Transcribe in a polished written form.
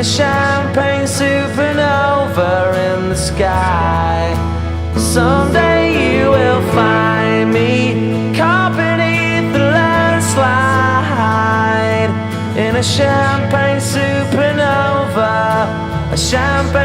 a champagne supernova in the sky. Someday you will find me caught beneath the landslide in a champagne supernova, a champagne